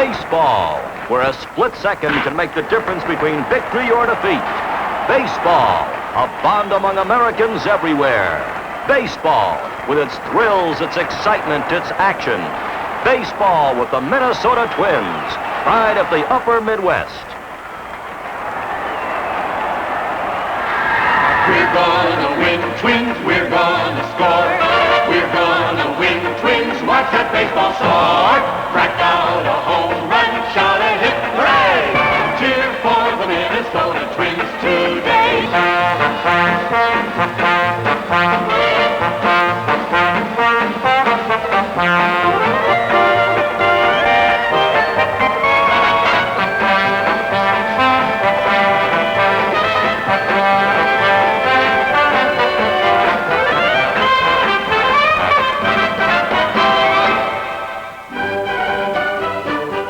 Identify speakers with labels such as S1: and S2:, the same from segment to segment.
S1: Baseball, where a split second can make the difference between victory or defeat. Baseball, a bond among Americans everywhere. Baseball, with its thrills, its excitement, its action. Baseball with the Minnesota Twins, pride of the upper Midwest.
S2: We're gonna win, Twins, we're gonna score. We're gonna win, Twins, watch that baseball soar. Crack out a home run, shout a hit, hooray! Cheer for the Minnesota Twins today.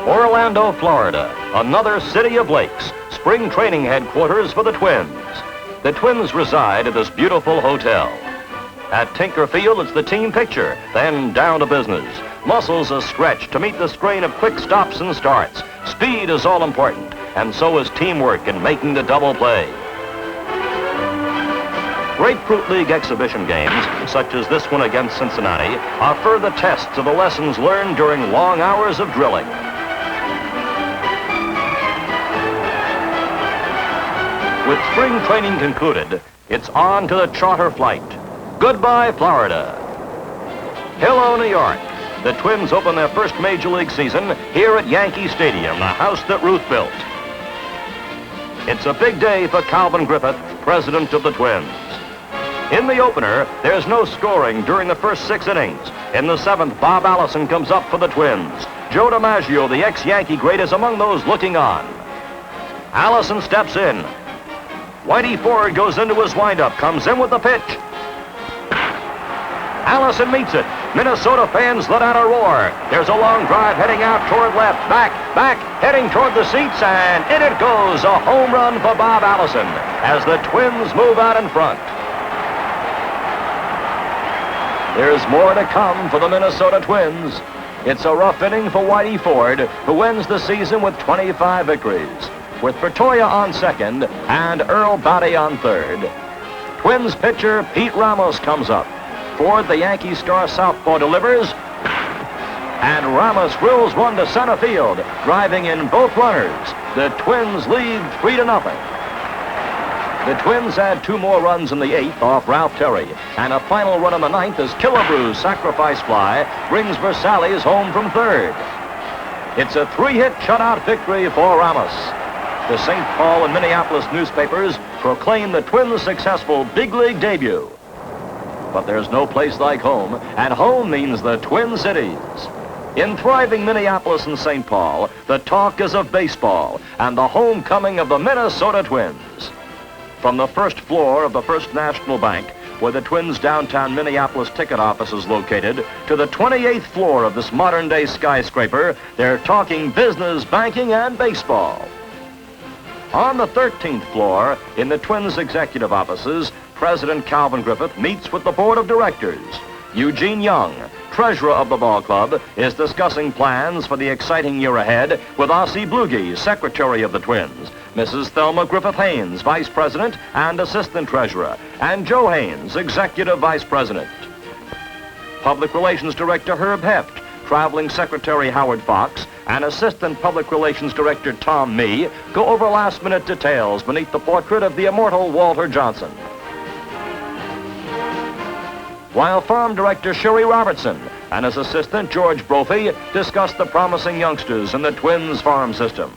S1: Orlando, Florida, another city of lakes, spring training headquarters for the Twins. The Twins reside at this beautiful hotel. At Tinker Field, it's the team picture, then down to business. Muscles are stretched to meet the strain of quick stops and starts. Speed is all important, and so is teamwork in making the double play. Grapefruit League exhibition games, such as this one against Cincinnati, are further tests of the lessons learned during long hours of drilling. With spring training concluded, it's on to the charter flight. Goodbye, Florida. Hello, New York. The Twins open their first Major League season here at Yankee Stadium, the house that Ruth built. It's a big day for Calvin Griffith, president of the Twins. In the opener, there's no scoring during the first 6 innings. In the 7th, Bob Allison comes up for the Twins. Joe DiMaggio, the ex-Yankee great, is among those looking on. Allison steps in. Whitey Ford goes into his windup, comes in with the pitch. Allison meets it. Minnesota fans let out a roar. There's a long drive heading out toward left. Back, heading toward the seats, and in it goes. A home run for Bob Allison as the Twins move out in front. There's more to come for the Minnesota Twins. It's a rough inning for Whitey Ford, who ends the season with 25 victories, with Bertoya on second and Earl Batty on third. Twins pitcher Pete Ramos comes up. Ford, the Yankee star southpaw, delivers, and Ramos drills one to center field, driving in both runners. The Twins lead 3-0. The Twins add 2 more runs in the 8th off Ralph Terry, and a final run in the 9th as Killebrew's sacrifice fly brings Versalles home from third. It's a 3-hit shutout victory for Ramos. The St. Paul and Minneapolis newspapers proclaim the Twins' successful big league debut. But there's no place like home, and home means the Twin Cities. In thriving Minneapolis and St. Paul, the talk is of baseball and the homecoming of the Minnesota Twins. From the first floor of the First National Bank, where the Twins' downtown Minneapolis ticket office is located, to the 28th floor of this modern-day skyscraper, they're talking business, banking, and baseball. On the 13th floor, in the Twins' executive offices, President Calvin Griffith meets with the board of directors. Eugene Young, treasurer of the ball club, is discussing plans for the exciting year ahead with Ossie Bluege, secretary of the Twins, Mrs. Thelma Griffith Haynes, vice president and assistant treasurer, and Joe Haynes, executive vice president. Public relations director Herb Heft, traveling secretary Howard Fox, and assistant public relations director Tom Mee go over last-minute details beneath the portrait of the immortal Walter Johnson. While farm director Sherry Robertson and his assistant George Brophy discuss the promising youngsters in the Twins farm system.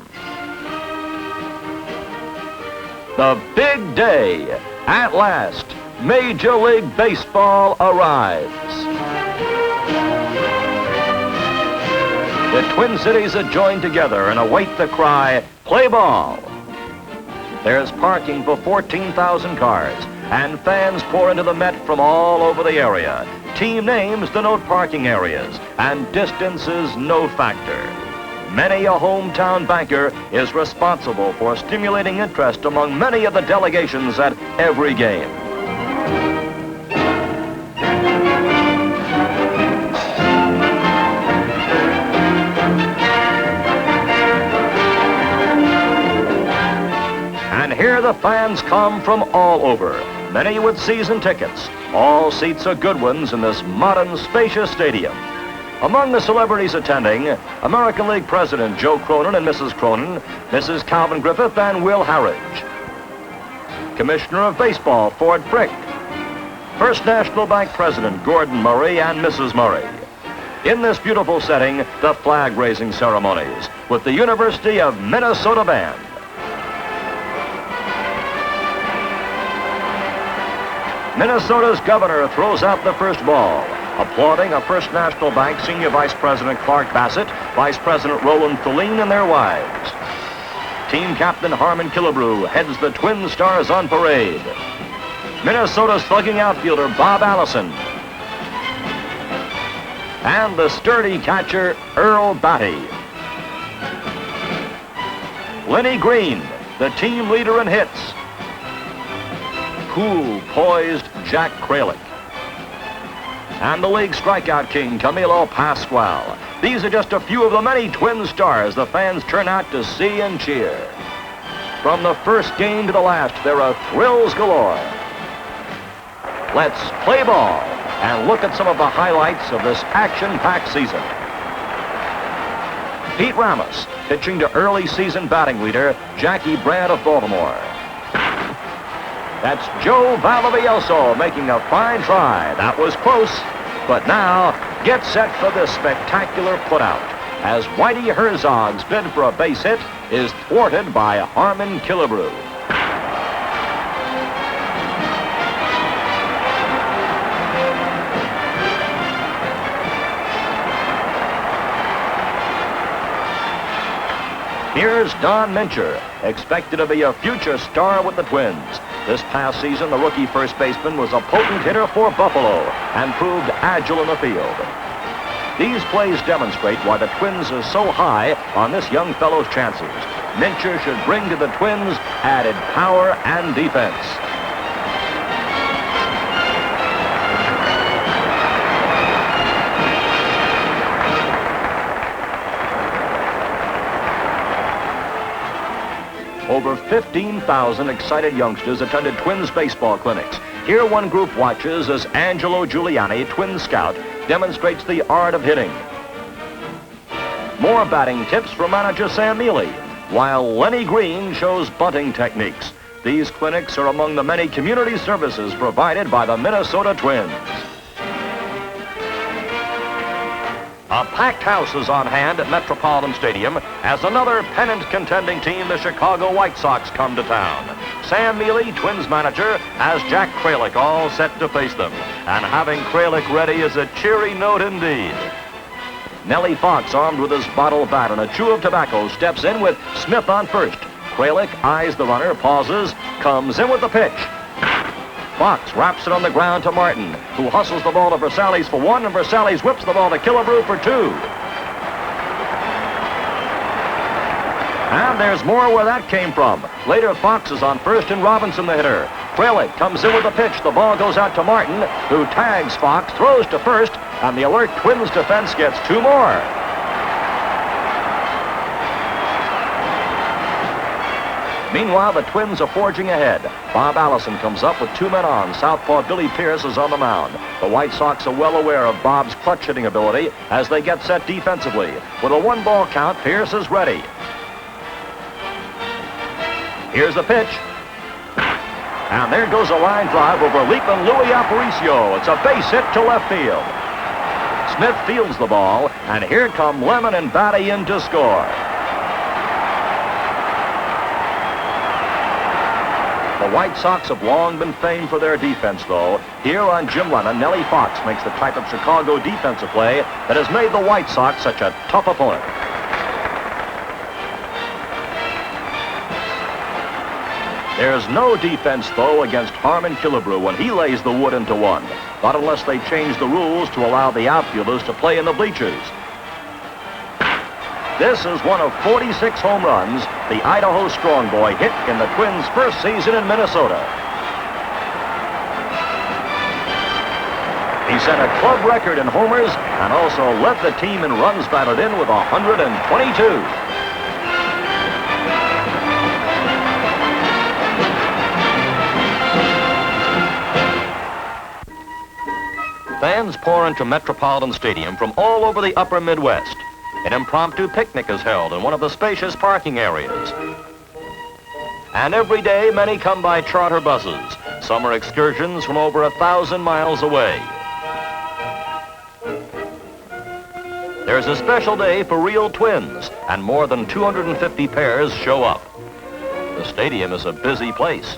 S1: The big day. At last, Major League Baseball arrives. The Twin Cities are joined together and await the cry, "Play ball!" There's parking for 14,000 cars, and fans pour into the Met from all over the area. Team names denote parking areas, and distance is no factor. Many a hometown banker is responsible for stimulating interest among many of the delegations at every game. here the fans come from all over, many with season tickets. All seats are good ones in this modern, spacious stadium. Among the celebrities attending, American League President Joe Cronin and Mrs. Cronin, Mrs. Calvin Griffith and Will Harridge. Commissioner of Baseball Ford Frick. First National Bank President Gordon Murray and Mrs. Murray. In this beautiful setting, the flag-raising ceremonies with the University of Minnesota Band. Minnesota's governor throws out the first ball, applauding a First National Bank Senior Vice President Clark Bassett, Vice President Roland Thulin, and their wives. Team Captain Harmon Killebrew heads the Twin Stars on parade. Minnesota's slugging outfielder Bob Allison. And the sturdy catcher Earl Batty. Lenny Green, the team leader in hits. Cool, poised Jack Kralik. And the league strikeout king, Camilo Pascual. These are just a few of the many Twin Stars the fans turn out to see and cheer. From the first game to the last, there are thrills galore. Let's play ball and look at some of the highlights of this action-packed season. Pete Ramos pitching to early season batting leader Jackie Brandt of Baltimore. That's Joe Vallavieso making a fine try. That was close, but now get set for this spectacular putout as Whitey Herzog's bid for a base hit is thwarted by Harmon Killebrew. Here's Don Mincher, expected to be a future star with the Twins. This past season, the rookie first baseman was a potent hitter for Buffalo and proved agile in the field. These plays demonstrate why the Twins are so high on this young fellow's chances. Mincher should bring to the Twins added power and defense. Over 15,000 excited youngsters attended Twins baseball clinics. Here one group watches as Angelo Giuliani, Twins scout, demonstrates the art of hitting. More batting tips from manager Sam Mealy, while Lenny Green shows bunting techniques. These clinics are among the many community services provided by the Minnesota Twins. A packed house is on hand at Metropolitan Stadium as another pennant-contending team, the Chicago White Sox, come to town. Sam Mealy, Twins manager, has Jack Kralik all set to face them. And having Kralik ready is a cheery note indeed. Nellie Fox, armed with his bottle bat and a chew of tobacco, steps in with Smith on first. Kralik eyes the runner, pauses, comes in with the pitch. Fox wraps it on the ground to Martin, who hustles the ball to Versalles for one, and Versalles whips the ball to Killebrew for two. And there's more where that came from. Later, Fox is on first and Robinson the hitter. Kralik comes in with the pitch. The ball goes out to Martin, who tags Fox, throws to first, and the alert Twins defense gets two more. Meanwhile, the Twins are forging ahead. Bob Allison comes up with two men on. Southpaw Billy Pierce is on the mound. The White Sox are well aware of Bob's clutch hitting ability as they get set defensively. With a one-ball count, Pierce is ready. Here's the pitch. And there goes a line drive over leaping Louis Aparicio. It's a base hit to left field. Smith fields the ball, and here come Lemon and Batty in to score. The White Sox have long been famed for their defense, though. Here on Jim Lennon, Nellie Fox makes the type of Chicago defensive play that has made the White Sox such a tough opponent. There's no defense, though, against Harmon Killebrew when he lays the wood into one. Not unless they change the rules to allow the outfielders to play in the bleachers. This is one of 46 home runs the Idaho Strong Boy hit in the Twins' first season in Minnesota. He set a club record in homers and also led the team in runs batted in with 122. Fans pour into Metropolitan Stadium from all over the upper Midwest. An impromptu picnic is held in one of the spacious parking areas. And every day, many come by charter buses. Summer excursions from over 1,000 miles away. There's a special day for real twins, and more than 250 pairs show up. The stadium is a busy place.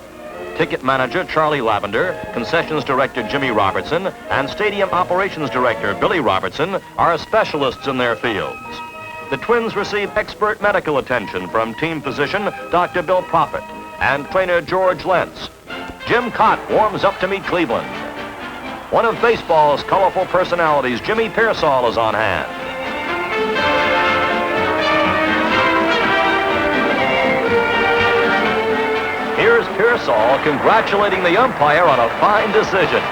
S1: Ticket manager Charlie Lavender, concessions director Jimmy Robertson, and stadium operations director Billy Robertson are specialists in their fields. The Twins receive expert medical attention from team physician Dr. Bill Prophet and trainer George Lentz. Jim Cott warms up to meet Cleveland. One of baseball's colorful personalities, Jimmy Pearsall, is on hand. Here's Pearsall congratulating the umpire on a fine decision.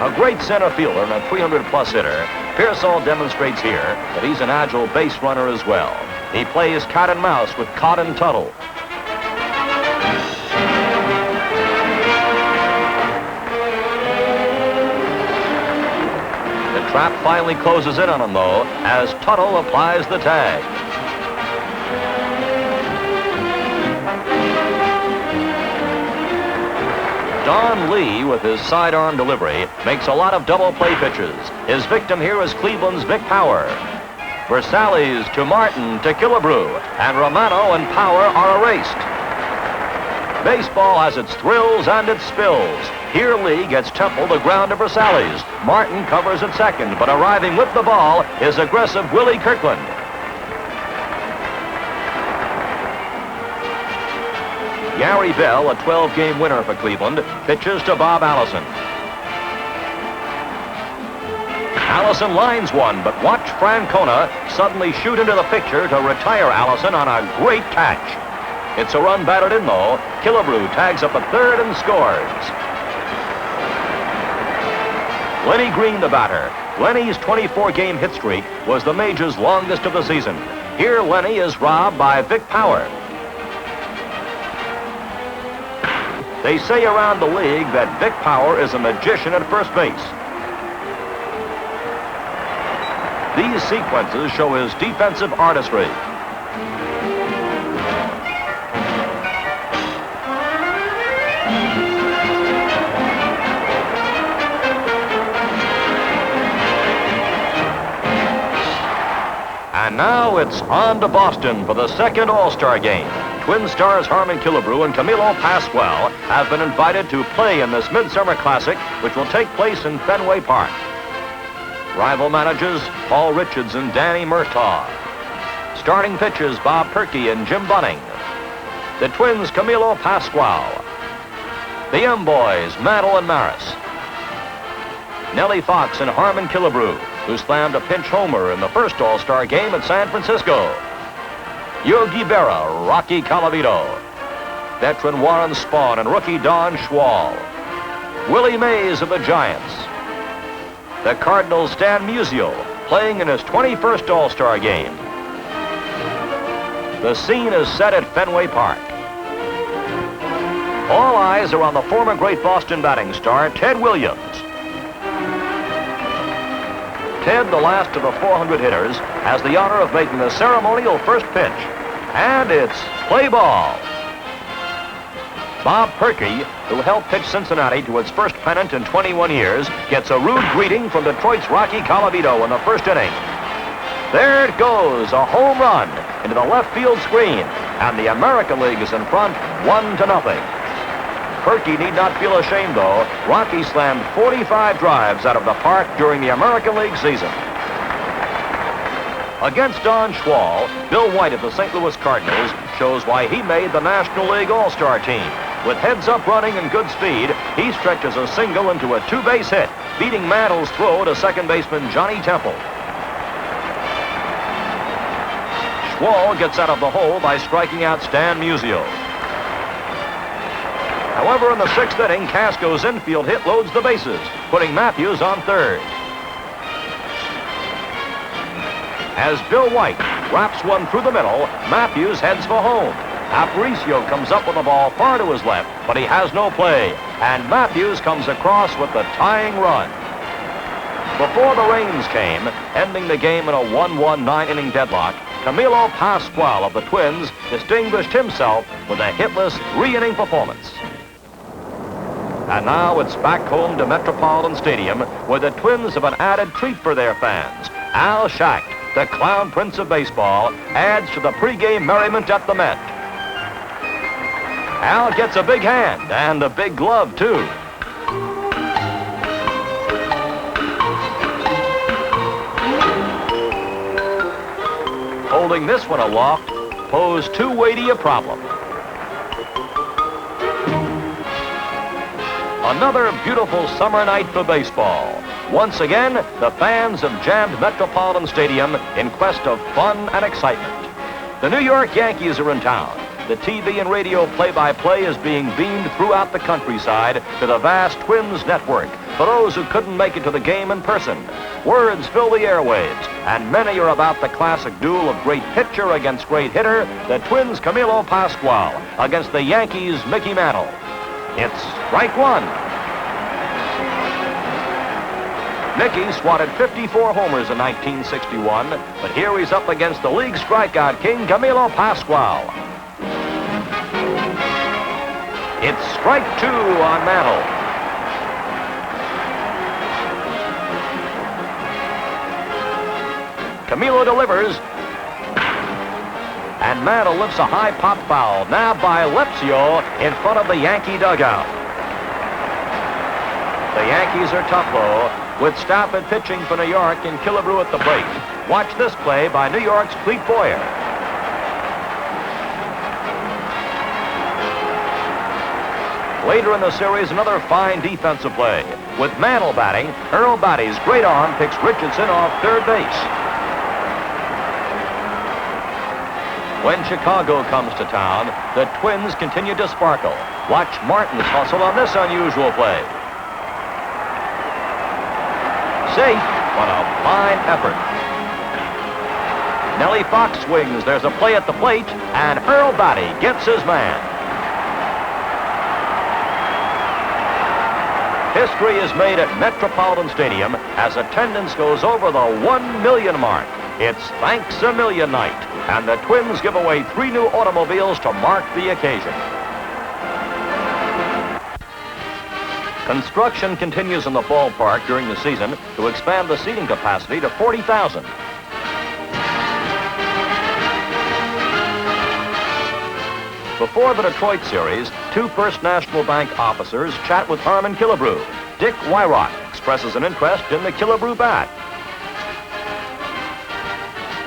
S1: A great center fielder and a 300-plus hitter, Pearsall demonstrates here that he's an agile base runner as well. He plays cat and mouse with Cott and Tuttle. The trap finally closes in on him, though, as Tuttle applies the tag. Don Lee, with his sidearm delivery, makes a lot of double play pitches. His victim here is Cleveland's Vic Power. Versalles to Martin to Killebrew, and Romano and Power are erased. Baseball has its thrills and its spills. Here Lee gets Temple to ground to Versalles. Martin covers at second, but arriving with the ball is aggressive Willie Kirkland. Gary Bell, a 12-game winner for Cleveland, pitches to Bob Allison. Allison lines one, but watch Francona suddenly shoot into the picture to retire Allison on a great catch. It's a run batted in, though. Killebrew tags up at third and scores. Lenny Green, the batter. Lenny's 24-game hit streak was the Major's longest of the season. Here, Lenny is robbed by Vic Power. They say around the league that Vic Power is a magician at first base. These sequences show his defensive artistry. And now it's on to Boston for the second All-Star game. Twin stars Harmon Killebrew and Camilo Pascual have been invited to play in this Midsummer Classic, which will take place in Fenway Park. Rival managers Paul Richards and Danny Murtaugh. Starting pitchers Bob Perky and Jim Bunning. The Twins' Camilo Pascual. The M-Boys, Mantle and Maris. Nellie Fox and Harmon Killebrew, who slammed a pinch homer in the first All-Star game at San Francisco. Yogi Berra, Rocky Colavito. Veteran Warren Spahn and rookie Don Schwal. Willie Mays of the Giants. The Cardinals' Stan Musial, playing in his 21st All-Star game. The scene is set at Fenway Park. All eyes are on the former great Boston batting star, Ted Williams. Ted, the last of the 400 hitters, has the honor of making the ceremonial first pitch. And it's play ball. Bob Perky, who helped pitch Cincinnati to its first pennant in 21 years, gets a rude greeting from Detroit's Rocky Colavito in the first inning. There it goes, a home run into the left field screen, and the American League is in front, 1-0. Perky need not feel ashamed, though. Rocky slammed 45 drives out of the park during the American League season. Against Don Schwal, Bill White of the St. Louis Cardinals shows why he made the National League All-Star team. With heads-up running and good speed, he stretches a single into a two-base hit, beating Mantle's throw to second baseman Johnny Temple. Schwal gets out of the hole by striking out Stan Musial. However, in the sixth inning, Casco's infield hit loads the bases, putting Matthews on third. As Bill White wraps one through the middle, Matthews heads for home. Aparicio comes up with the ball far to his left, but he has no play. And Matthews comes across with the tying run. Before the rains came, ending the game in a 1-1 9-inning deadlock, Camilo Pascual of the Twins distinguished himself with a hitless 3-inning performance. And now it's back home to Metropolitan Stadium, where the Twins have an added treat for their fans. Al Schacht, the clown prince of baseball, adds to the pregame merriment at the Met. Al gets a big hand and a big glove, too. Holding this one aloft posed too weighty a problem. Another beautiful summer night for baseball. Once again, the fans have jammed Metropolitan Stadium in quest of fun and excitement. The New York Yankees are in town. The TV and radio play-by-play is being beamed throughout the countryside to the vast Twins network for those who couldn't make it to the game in person. Words fill the airwaves, and many are about the classic duel of great pitcher against great hitter, the Twins' Camilo Pascual against the Yankees' Mickey Mantle. It's strike one. Mickey swatted 54 homers in 1961, but here he's up against the league strikeout king, Camilo Pascual. It's strike two on Mantle. Camilo delivers, and Mantle lifts a high pop foul, nabbed by Lepsio in front of the Yankee dugout. The Yankees are tough, though, with Stafford pitching for New York and Killebrew at the plate. Watch this play by New York's Clete Boyer. Later in the series, another fine defensive play. With Mantle batting, Earl Batty's great arm picks Richardson off third base. When Chicago comes to town, the Twins continue to sparkle. Watch Martin's hustle on this unusual play. Safe, but a fine effort. Nellie Fox swings. There's a play at the plate, and Earl Batty gets his man. History is made at Metropolitan Stadium as attendance goes over the 1 million mark. It's Thanks a Million night, and the Twins give away 3 new automobiles to mark the occasion. Construction continues in the ballpark during the season to expand the seating capacity to 40,000. Before the Detroit series, 2 First National Bank officers chat with Harmon Killebrew. Dick Wyrock expresses an interest in the Killebrew bat.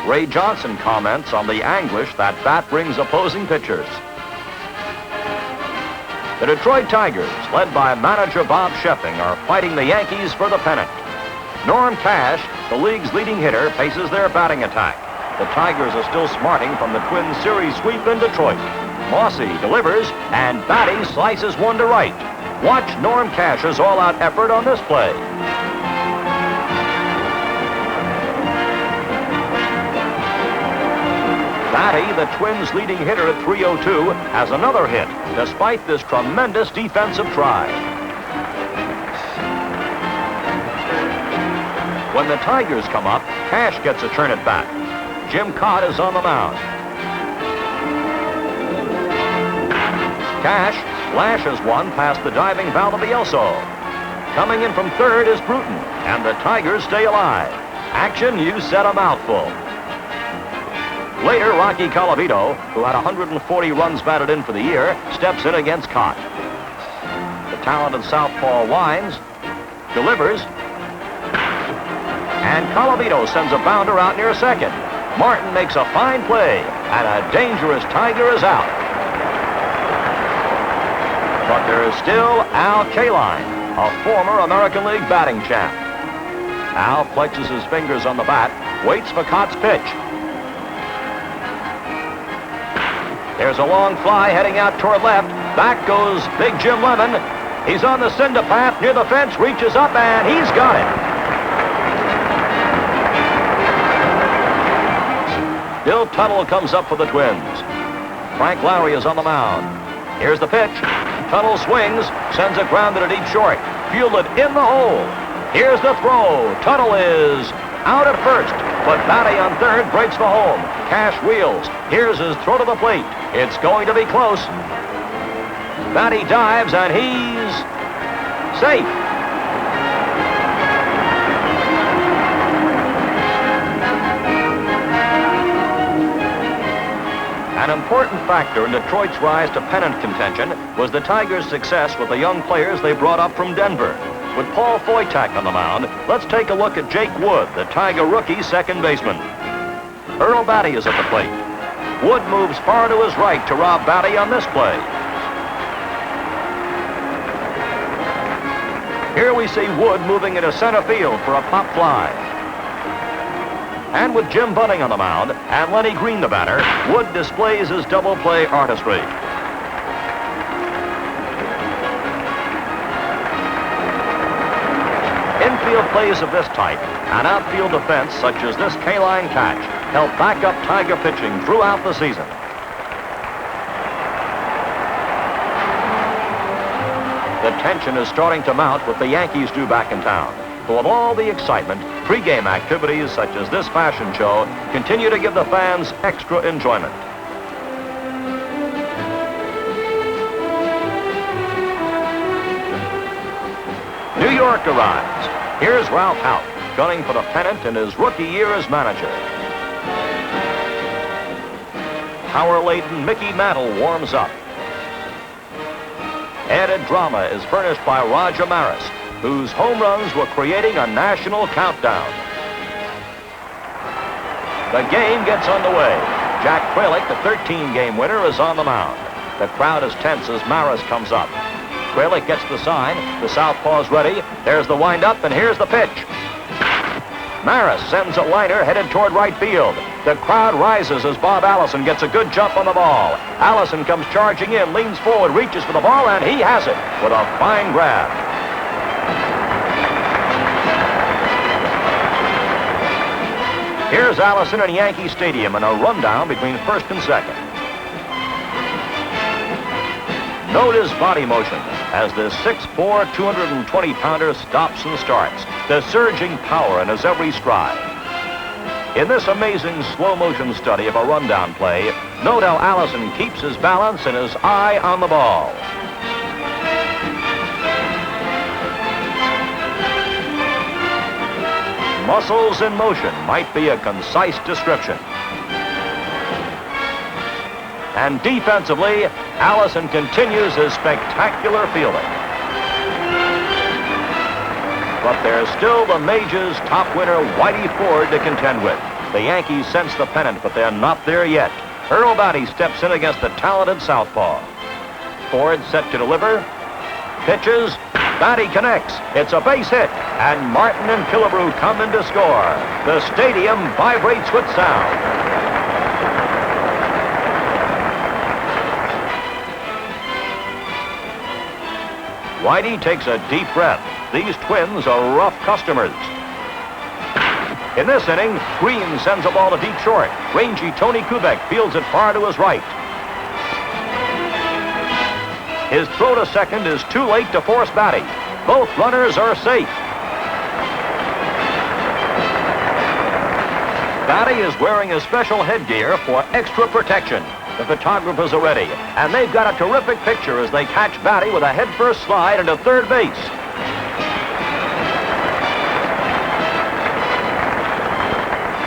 S1: Ray Johnson comments on the anguish that bat brings opposing pitchers. The Detroit Tigers, led by manager Bob Sheffing, are fighting the Yankees for the pennant. Norm Cash, the league's leading hitter, faces their batting attack. The Tigers are still smarting from the Twins series sweep in Detroit. Mossy delivers, and Batty slices one to right. Watch Norm Cash's all-out effort on this play. Batty, the Twins' leading hitter at 302, has another hit, despite this tremendous defensive try. When the Tigers come up, Cash gets a turn at bat. Jim Cott is on the mound. Cash lashes one past the diving Valdivielso. Coming in from third is Bruton, and the Tigers stay alive. Action, you said a mouthful. Later, Rocky Colavito, who had 140 runs batted in for the year, steps in against Cott. The talented southpaw winds, delivers, and Colavito sends a bounder out near second. Martin makes a fine play, and a dangerous Tiger is out. But there is still Al Kaline, a former American League batting champ. Al flexes his fingers on the bat, waits for Cott's pitch. There's a long fly heading out toward left. Back goes Big Jim Lemon. He's on the cinder path near the fence, reaches up, and he's got it. Bill Tuttle comes up for the Twins. Frank Lowry is on the mound. Here's the pitch. Tuttle swings, sends it grounded to deep short. Fielded in the hole. Here's the throw. Tuttle is out at first, but Batty on third breaks the home. Cash wheels. Here's his throw to the plate. It's going to be close. Batty dives, and he's safe. An important factor in Detroit's rise to pennant contention was the Tigers' success with the young players they brought up from Denver. With Paul Foytak on the mound, let's take a look at Jake Wood, the Tiger rookie second baseman. Earl Batty is at the plate. Wood moves far to his right to rob Batty on this play. Here we see Wood moving into center field for a pop fly. And with Jim Bunning on the mound and Lenny Green the batter, Wood displays his double play artistry. Infield plays of this type and outfield defense such as this K-line catch help back up Tiger pitching throughout the season. The tension is starting to mount with the Yankees due back in town. Full of all the excitement, pregame activities such as this fashion show continue to give the fans extra enjoyment. New York arrives. Here's Ralph Houk, gunning for the pennant in his rookie year as manager. Power-laden Mickey Mantle warms up. Added drama is furnished by Roger Maris, whose home runs were creating a national countdown. The game gets underway. Jack Kralik, the 13-game winner, is on the mound. The crowd is tense as Maris comes up. Kralik gets the sign. The southpaw's ready. There's the windup, and here's the pitch. Maris sends a liner headed toward right field. The crowd rises as Bob Allison gets a good jump on the ball. Allison comes charging in, leans forward, reaches for the ball, and he has it with a fine grab. Here's Allison in Yankee Stadium in a rundown between first and second. Note his body motion as this 6'4", 220-pounder stops and starts, the surging power in his every stride. In this amazing slow-motion study of a rundown play, note how Allison keeps his balance and his eye on the ball. Muscles in motion might be a concise description. And defensively, Allison continues his spectacular fielding. But there's still the Majors' top winner, Whitey Ford, to contend with. The Yankees sense the pennant, but they're not there yet. Earl Batty steps in against the talented southpaw. Ford set to deliver. Pitches. Batty connects. It's a base hit. And Martin and Killebrew come in to score. The stadium vibrates with sound. Whitey takes a deep breath. These twins are rough customers. In this inning, Green sends a ball to deep short. Rangy Tony Kubek fields it far to his right. His throw to second is too late to force Batty. Both runners are safe. Batty is wearing a special headgear for extra protection. The photographers are ready, and they've got a terrific picture as they catch Batty with a headfirst slide into third base.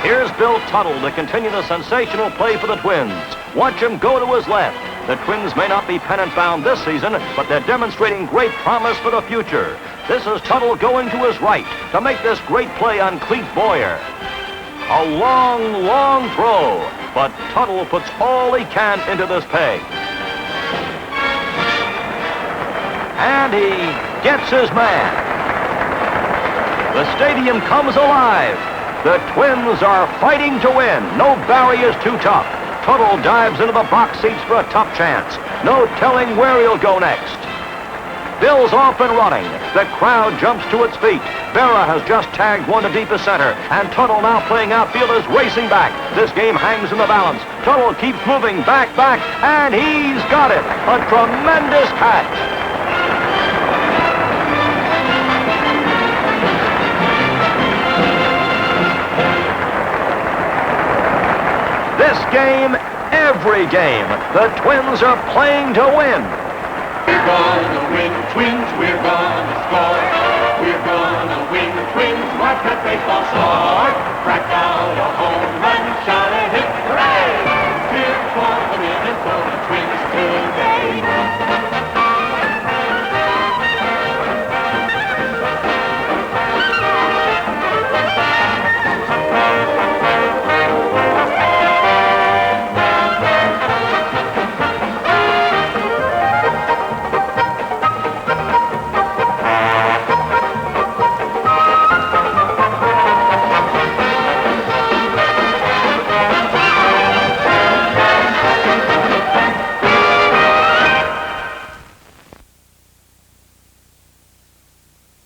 S1: Here's Bill Tuttle to continue the sensational play for the Twins. Watch him go to his left. The Twins may not be pennant-bound this season, but they're demonstrating great promise for the future. This is Tuttle going to his right to make this great play on Clete Boyer. A long, long throw, but Tuttle puts all he can into this peg. And he gets his man. The stadium comes alive. The Twins are fighting to win. No barrier's too tough. Tuttle dives into the box seats for a tough chance. No telling where he'll go next. Bill's off and running. The crowd jumps to its feet. Vera has just tagged one to deepest center, and Tuttle, now playing outfield, is racing back. This game hangs in the balance. Tuttle keeps moving back, and he's got it. A tremendous catch. This game, every game, the Twins are playing to win.
S2: We're gonna win, Twins, we're gonna score. We're gonna win, Twins, watch that baseball start. Crack out a home